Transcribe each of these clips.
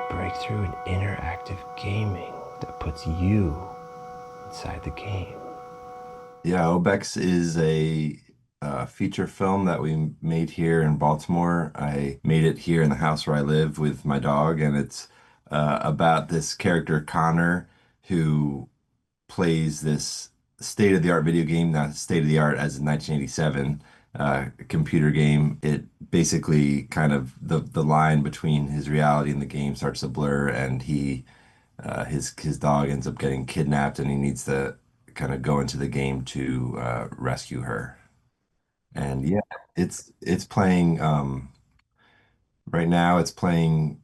break through in interactive gaming that puts you inside the game. Yeah, OBEX is a feature film that we made here in Baltimore. I made it here in the house where I live with my dog, and it's about this character, Connor, who plays this state-of-the-art video game, not state-of-the-art as in 1987 computer game. It basically kind of the line between his reality and the game starts to blur, and his dog ends up getting kidnapped, and he needs to kind of go into the game to rescue her. And yeah, it's playing right now. It's playing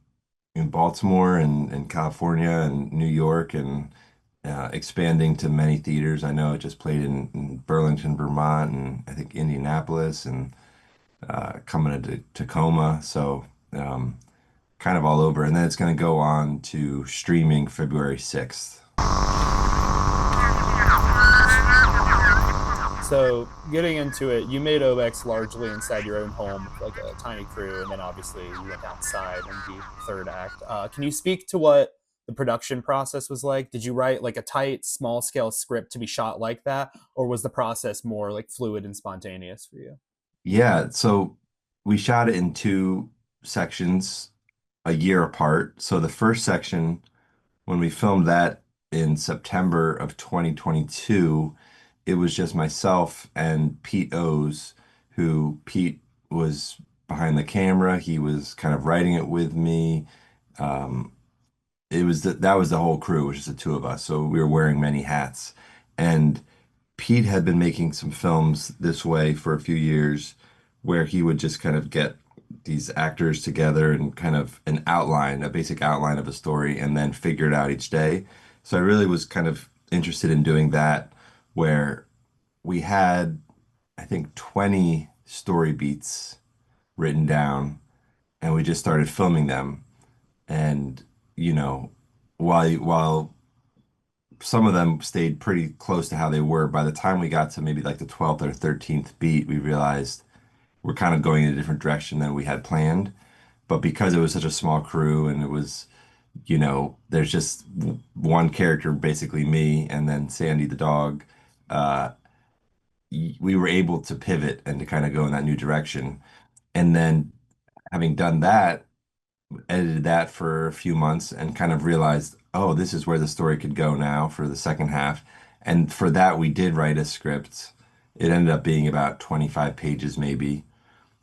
in Baltimore and California and New York and expanding to many theaters. I know it just played in Burlington, Vermont, and I think Indianapolis, and coming into Tacoma. So kind of all over. And then it's going to go on to streaming February 6th. So getting into it, you made OBEX largely inside your own home with like a tiny crew, and then obviously you went outside in the third act. Can you speak to what the production process was like? Did you write like a tight, small scale script to be shot like that, or was the process more like fluid and spontaneous for you? Yeah, so we shot it in two sections a year apart. So the first section, when we filmed that in September of 2022, it was just myself and Pete O's, who Pete was behind the camera. He was kind of writing it with me. Um, that was the whole crew, it was just the two of us. So we were wearing many hats. And Pete had been making some films this way for a few years where he would just kind of get these actors together and kind of an outline, a basic outline of a story, and then figure it out each day. So I really was kind of interested in doing that, where we had, I think, 20 story beats written down, and we just started filming them. And, you know, while some of them stayed pretty close to how they were. By the time we got to maybe like the 12th or 13th beat, we realized we're kind of going in a different direction than we had planned. But because it was such a small crew and it was, there's just one character, basically me, and then Sandy the dog, uh, we were able to pivot and to kind of go in that new direction. And then having done that, edited that for a few months and kind of realized, oh, this is where the story could go now for the second half. And for that, we did write a script. It ended up being about 25 pages maybe.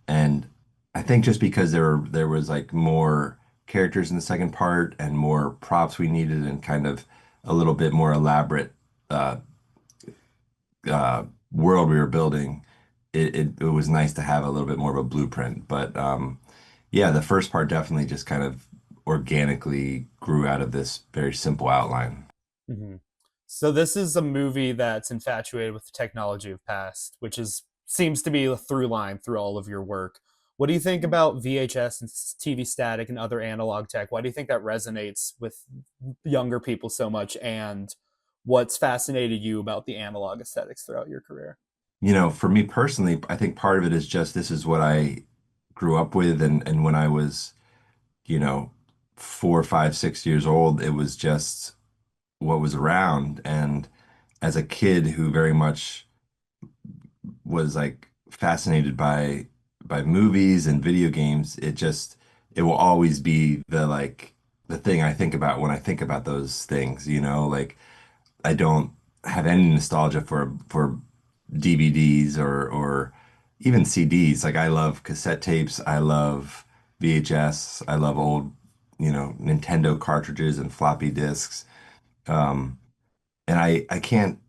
And I think just because there was like more characters in the second part and more props we needed and kind of a little bit more elaborate uh, world we were building, it was nice to have a little bit more of a blueprint. But yeah, the first part definitely just kind of organically grew out of this very simple outline. Mm-hmm. So this is a movie that's infatuated with the technology of past, which is seems to be a through line through all of your work. What do you think about VHS and TV static and other analog tech? Why do you think that resonates with younger people so much? And what's fascinated you about the analog aesthetics throughout your career? For me personally, I think part of it is just this is what I grew up with, and when I was, you know, 4, 5, 6 years old, it was just what was around. And as a kid who very much was like fascinated by movies and video games, it will always be the thing I think about when I think about those things, like I don't have any nostalgia for DVDs or even CDs. Like I love cassette tapes, I love VHS, I love old, Nintendo cartridges and floppy disks. Um, and I can't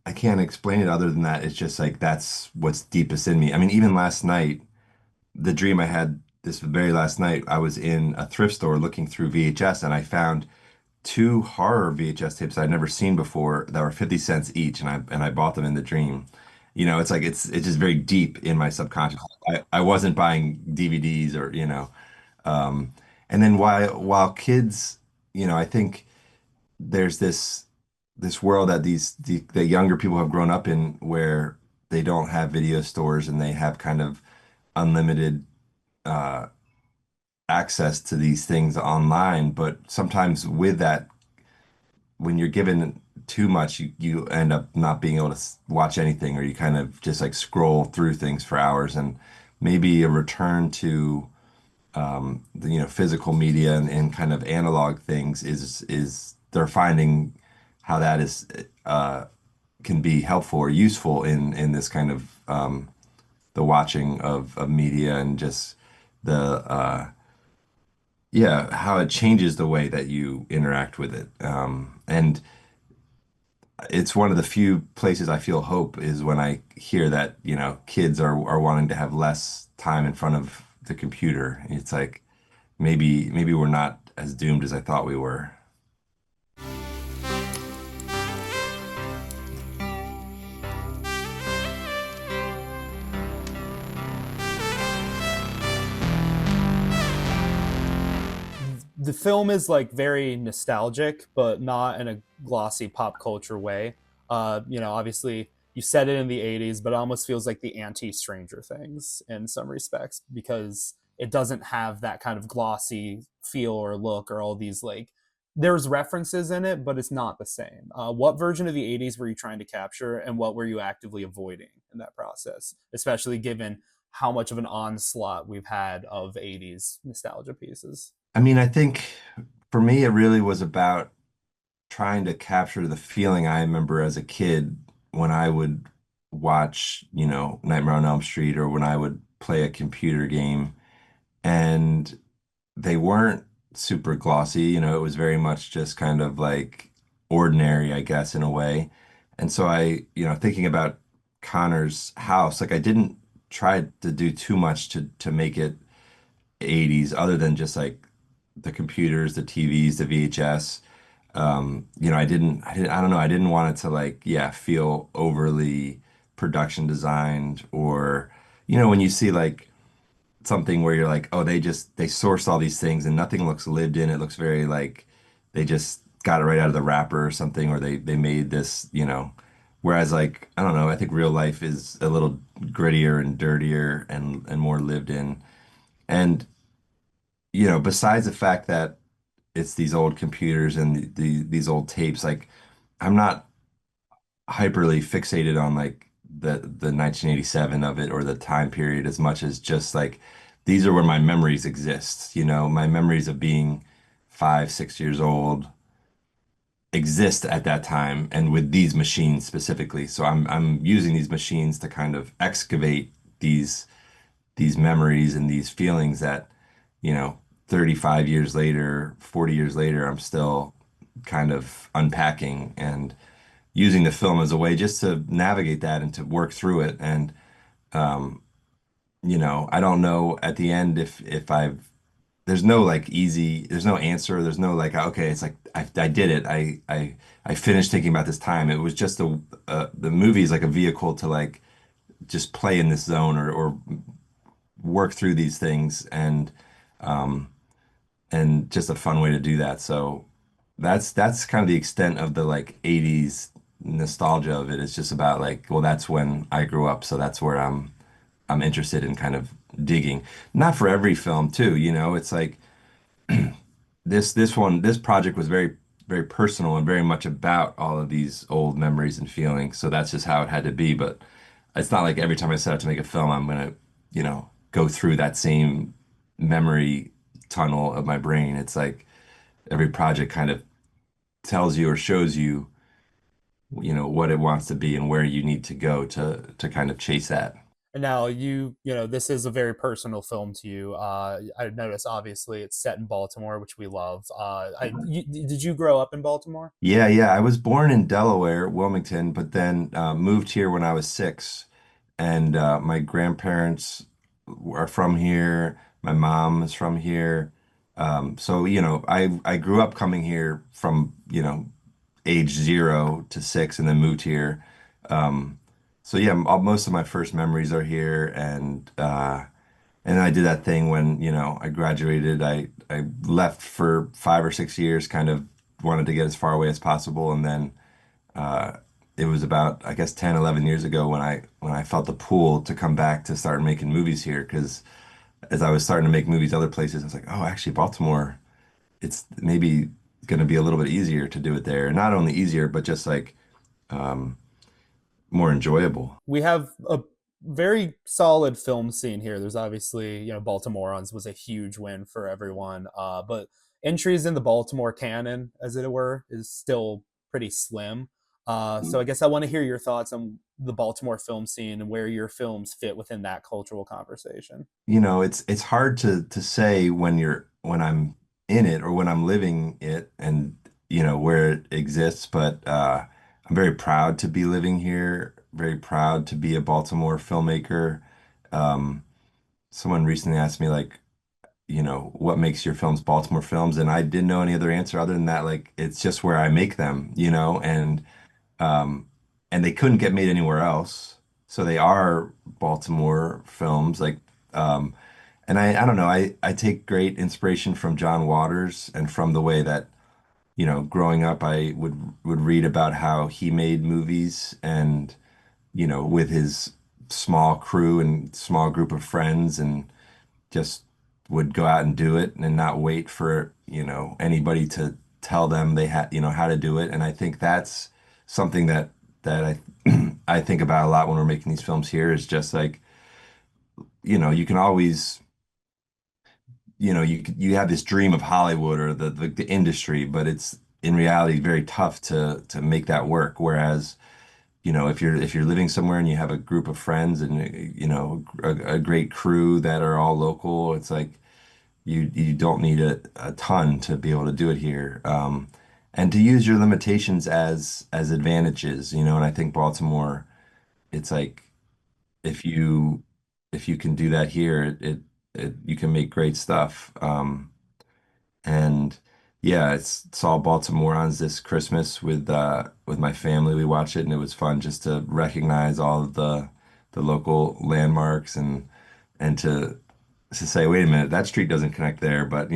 explain it other than that. It's just like that's what's deepest in me. I mean, even last night, the dream I had this very last night, I was in a thrift store looking through VHS and I found two horror VHS tapes I'd never seen before that were 50 cents each, and I bought them in the dream. It's like it's just very deep in my subconscious. I wasn't buying DVDs or, and then while kids, I think there's this world that the younger people have grown up in where they don't have video stores and they have kind of unlimited uh access to these things online, but sometimes with that, when you're given too much, you end up not being able to watch anything, or you kind of just like scroll through things for hours. And maybe a return to physical media and kind of analog things is they're finding how that is can be helpful or useful in this kind of the watching of media, and just the yeah, how it changes the way that you interact with it. And it's one of the few places I feel hope is when I hear that, kids are wanting to have less time in front of the computer. It's like maybe we're not as doomed as I thought we were. The film is like very nostalgic, but not in a glossy pop culture way. Obviously you said it in the 80s, but it almost feels like the anti Stranger Things in some respects, because it doesn't have that kind of glossy feel or look, or all these like, there's references in it, but it's not the same. What version of the 80s were you trying to capture, and what were you actively avoiding in that process, especially given how much of an onslaught we've had of 80s nostalgia pieces? I mean, I think for me, it really was about trying to capture the feeling I remember as a kid when I would watch, Nightmare on Elm Street, or when I would play a computer game. And they weren't super glossy, it was very much just kind of like ordinary, I guess, in a way. And so thinking about Connor's house, like I didn't try to do too much to make it 80s, other than just like the computers, the TVs, the VHS. I don't know, I didn't want it to like, yeah, feel overly production designed, or, when you see like something where you're like, oh, they sourced all these things and nothing looks lived in. It looks very like they just got it right out of the wrapper or something, or they made this, Whereas like, I don't know, I think real life is a little grittier and dirtier and more lived in. And, besides the fact that it's these old computers and these old tapes, like I'm not hyperly fixated on like the 1987 of it, or the time period, as much as just like these are where my memories exist. My memories of being 5, 6 years old exist at that time, and with these machines specifically. So I'm using these machines to kind of excavate these memories and these feelings that, you know, 35 years later, 40 years later, I'm still kind of unpacking and using the film as a way just to navigate that and to work through it. And I don't know at the end if I've there's no like easy, there's no answer, there's no like okay, it's like I did it. I finished thinking about this time. It was just the movie is like a vehicle to like just play in this zone, or work through these things, and just a fun way to do that. So that's kind of the extent of the like 80s nostalgia of it. It's just about like, well, that's when I grew up, so that's where I'm interested in kind of digging. Not for every film too, it's like this project was very very personal and very much about all of these old memories and feelings. So that's just how it had to be. But it's not like every time I set out to make a film, I'm gonna, go through that same memory tunnel of my brain. It's like every project kind of tells you or shows you, what it wants to be and where you need to go to kind of chase that. And now this is a very personal film to you. I noticed obviously it's set in Baltimore, which we love. Did you grow up in Baltimore? Yeah, yeah. I was born in Delaware, Wilmington, but then moved here when I was 6. And my grandparents are from here. My mom is from here. So, I grew up coming here from, age 0 to 6, and then moved here. Um, so yeah, most of my first memories are here, and I did that thing when, I graduated. I left for 5 or 6 years, kind of wanted to get as far away as possible. And then uh, it was about, I guess, 10, 11 years ago when I felt the pull to come back to start making movies here, because as I was starting to make movies other places, I was like, oh, actually, Baltimore, it's maybe going to be a little bit easier to do it there. Not only easier, but just like um, more enjoyable. We have a very solid film scene here. There's obviously, Baltimoreans was a huge win for everyone, but entries in the Baltimore canon, as it were, is still pretty slim. So I guess I want to hear your thoughts on the Baltimore film scene and where your films fit within that cultural conversation. It's hard to say when I'm in it or when I'm living it and where it exists, but I'm very proud to be living here, very proud to be a Baltimore filmmaker. Um, Someone recently asked me like, what makes your films Baltimore films? And I didn't know any other answer other than that, like it's just where I make them, um, and they couldn't get made anywhere else. So they are Baltimore films, um, and I don't know, I take great inspiration from John Waters and from the way that, growing up, I would read about how he made movies and, with his small crew and small group of friends and just would go out and do it and not wait for, anybody to tell them they had, how to do it. And I think that's something that I think about a lot when we're making these films here is just like, you can always, you have this dream of Hollywood or the industry, but it's in reality very tough to make that work. Whereas, if you're living somewhere and you have a group of friends and a great crew that are all local, it's like you don't need a ton to be able to do it here. And to use your limitations as advantages, and I think Baltimore, it's like if you if you can do that here, it you can make great stuff. And yeah, saw Baltimoreans this Christmas with my family. We watched it and it was fun just to recognize all of the local landmarks and to say, wait a minute, that street doesn't connect there, but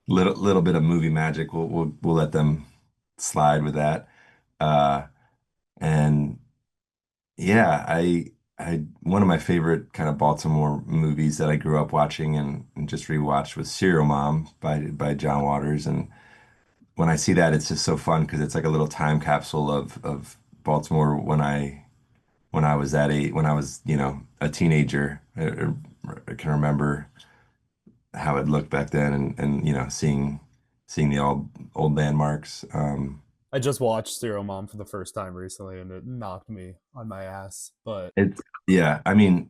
little bit of movie magic. We'll let them slide with that. Uh, and yeah, I one of my favorite kind of Baltimore movies that I grew up watching and just rewatched was Serial Mom by John Waters. And when I see that, it's just so fun because it's like a little time capsule of Baltimore when I was that age, when I was a teenager. I can remember how it looked back then and seeing the old landmarks. I just watched Serial Mom for the first time recently, and it knocked me on my ass. But It's yeah, I mean,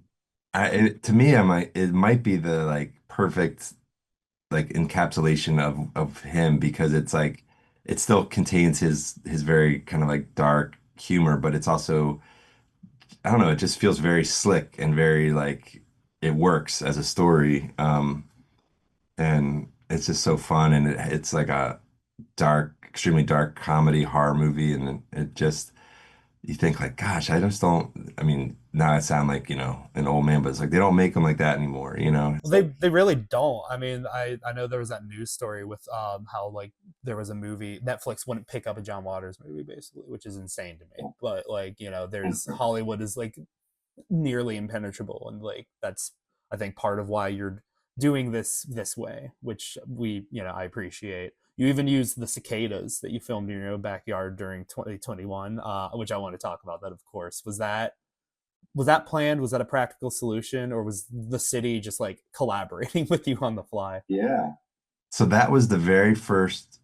to me, it might be the like perfect like encapsulation of him because it's like it still contains his very kind of like dark humor, but it's also I don't know, it just feels very slick and very like it works as a story. And it's just so fun and it's like a dark, extremely dark comedy horror movie, and it just you think like, gosh, I just don't. I mean, now I sound like an old man, but it's like they don't make them like that anymore. It's they like they really don't. I mean, I know there was that news story with how like there was a movie Netflix wouldn't pick up a John Waters movie basically, which is insane to me. But like there's Hollywood is like nearly impenetrable, and like that's I think part of why you're doing this way, which I appreciate. You even used the cicadas that you filmed in your own backyard during 2021, which I want to talk about. That of course was that planned? Was that a practical solution, or was the city just like collaborating with you on the fly? yeah. So that was the very first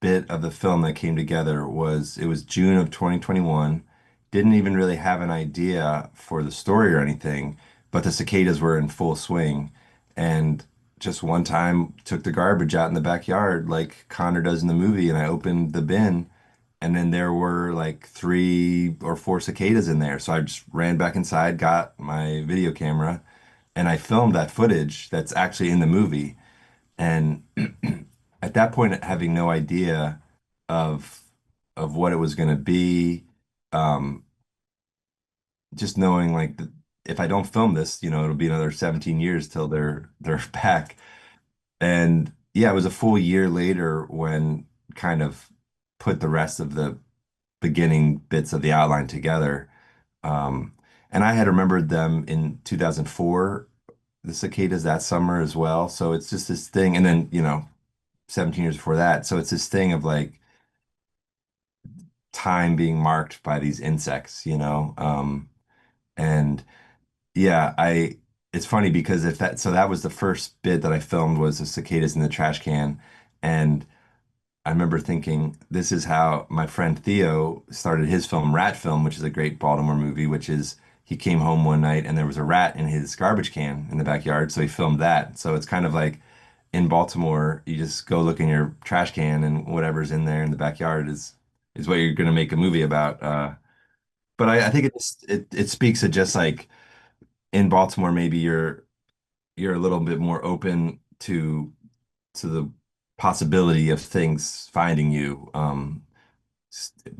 bit of the film that came together was it was June of 2021. Didn't even really have an idea for the story or anything, but the cicadas were in full swing. And just one time took the garbage out in the backyard like Connor does in the movie, and I opened the bin and then there were like 3 or 4 cicadas in there. So I just ran back inside, got my video camera, and I filmed that footage that's actually in the movie. And at that point, having no idea of of what it was going to be, um, just knowing like if I don't film this, it'll be another 17 years till they're back. And yeah, it was a full year later when kind of put the rest of the beginning bits of the outline together. Um, and I had remembered them in 2004 the cicadas that summer as well. So it's just this thing. And then, 17 years before that. So it's this thing of like time being marked by these insects, and yeah, it's funny because if that, so that was the first bit that I filmed was the cicadas in the trash can. And I remember thinking, this is how my friend Theo started his film, Rat Film, which is a great Baltimore movie, which is he came home one night and there was a rat in his garbage can in the backyard. So he filmed that. So it's kind of like in Baltimore, you just go look in your trash can and whatever's in there in the backyard is what you're going to make a movie about. But I think it speaks to just like in Baltimore, maybe you're a little bit more open to the possibility of things finding you,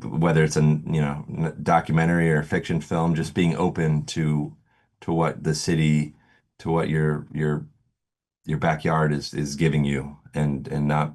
whether it's a documentary or a fiction film, just being open to what the city, to what your backyard is giving you, and not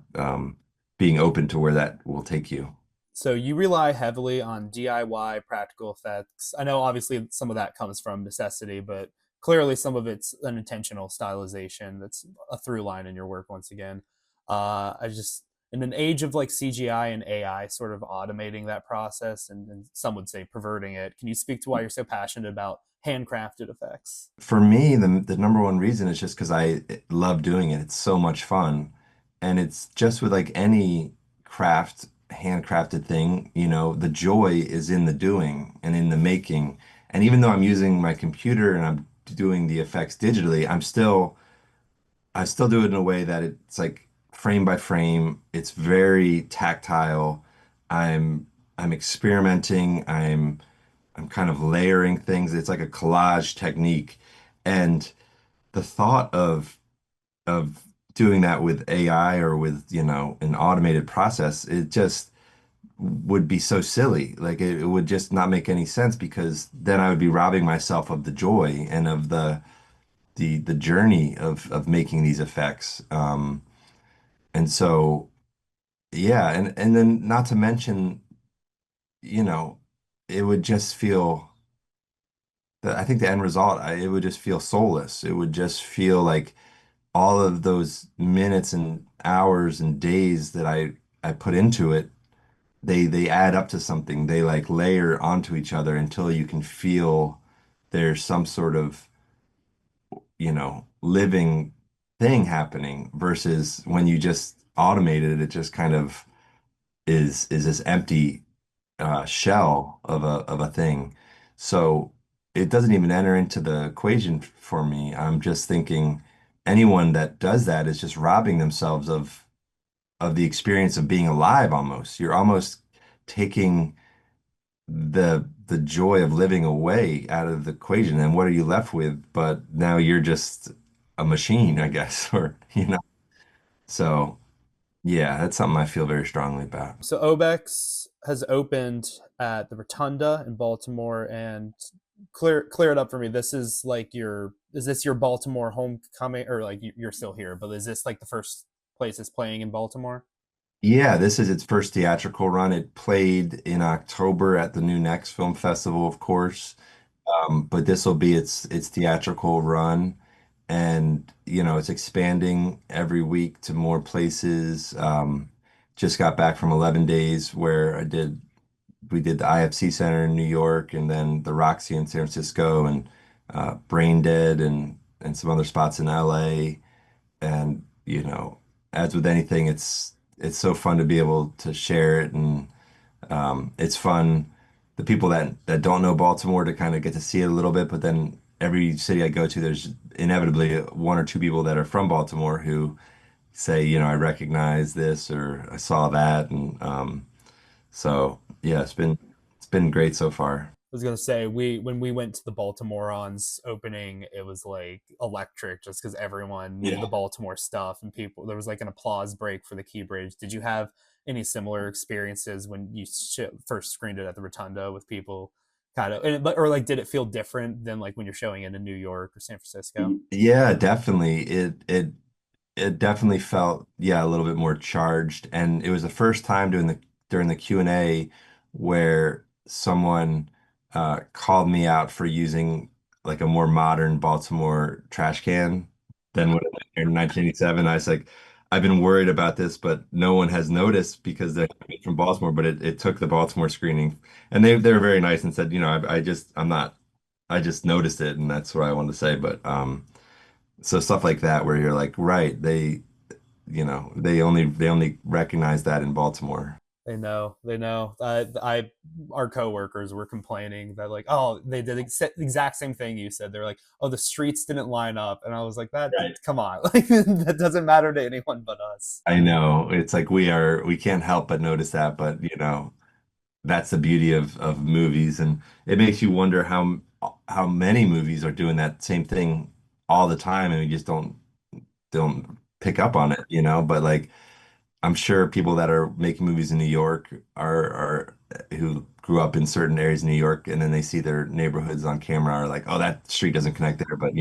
being open to where that will take you. So you rely heavily on DIY practical effects. I know obviously some of that comes from necessity, but clearly some of it's an intentional stylization that's a through line in your work once again. I just in an age of like CGI and AI sort of automating that process and some would say perverting it, can you speak to why you're so passionate about handcrafted effects? For me, the number one reason is just because I love doing it. It's so much fun. And it's just with like any handcrafted thing, the joy is in the doing and in the making. And even though I'm using my computer and I'm doing the effects digitally, I still do it in a way that it's like frame by frame. It's very tactile. I'm experimenting. I'm kind of layering things. It's like a collage technique. And the thought of doing that with AI or with, an automated process, it just would be so silly. Like it would just not make any sense because then I would be robbing myself of the joy and of the journey of making these effects. And so yeah, and then not to mention, you know, it would just feel I think the end result, it would just feel soulless. It would just feel like all of those minutes and hours and days that I put into it, they add up to something. They like layer onto each other until you can feel there's some sort of, living thing happening versus when you just automate it, it just kind of is this empty shell of a thing. So it doesn't even enter into the equation for me. I'm just thinking anyone that does that is just robbing themselves of the experience of being alive almost. You're almost taking the joy of living away out of the equation. And what are you left with? But now you're just a machine, I guess, or So yeah, that's something I feel very strongly about. So OBEX has opened at the Rotunda in Baltimore, and clear it up for me. This is like your is this your Baltimore homecoming, or like you're still here? But is this like the first place it's playing in Baltimore? Yeah, this is its first theatrical run. It played in October at the New Next Film Festival, of course. But this will be its theatrical run, and it's expanding every week to more places. Just got back from 11 days where we did the IFC Center in New York, and then the Roxy in San Francisco, and Brain Dead, and some other spots in LA. And as with anything, it's so fun to be able to share it, and it's fun the people that don't know Baltimore to kind of get to see it a little bit. But then every city I go to, there's inevitably one or two people that are from Baltimore who say, I recognize this or I saw that, and so yeah, it's been great so far. I was gonna say we when we went to the Baltimoreans opening, it was like electric just because everyone knew the Yeah. Baltimore stuff and people there was like an applause break for the Key Bridge. Did you have any similar experiences when you first screened it at the Rotunda with people kind of or like did it feel different than like when you're showing it in New York or San Francisco? Yeah, definitely. It definitely felt, yeah, a little bit more charged. And it was the first time during the Q&A where someone called me out for using like a more modern Baltimore trash can than what it was in 1987. I was like, I've been worried about this, but no one has noticed because they're from Baltimore. But it took the Baltimore screening, and they were very nice and said, I'm not, I just noticed it, and that's what I wanted to say. But so stuff like that where you're like, right, they only recognize that in Baltimore. They know. Our coworkers were complaining that like, oh, they did the exact same thing you said. They're like, oh, the streets didn't line up, and I was like, that, Right. come on, like that doesn't matter to anyone but us. I know. It's like we can't help but notice that, but that's the beauty of movies, and it makes you wonder how many movies are doing that same thing all the time, and we just don't pick up on it. But like I'm sure people that are making movies in New York are who grew up in certain areas in New York, and then they see their neighborhoods on camera are like, oh, that street doesn't connect there. But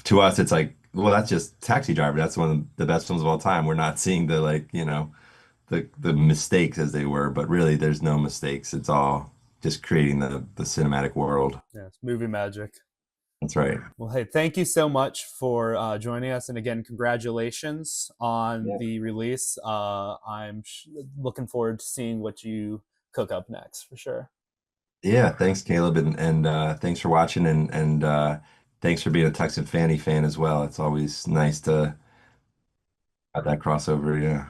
to us, it's like, well, that's just Taxi Driver. That's one of the best films of all time. We're not seeing the like, the mistakes as they were, but really there's no mistakes. It's all just creating the cinematic world. Yeah, it's movie magic. That's right. Well, hey, thank you so much for joining us, and again, congratulations on Yeah. the release. I'm looking forward to seeing what you cook up next for sure. Yeah, thanks, Caleb, and thanks for watching and thanks for being a Texan fan as well. It's always nice to have that crossover. Yeah.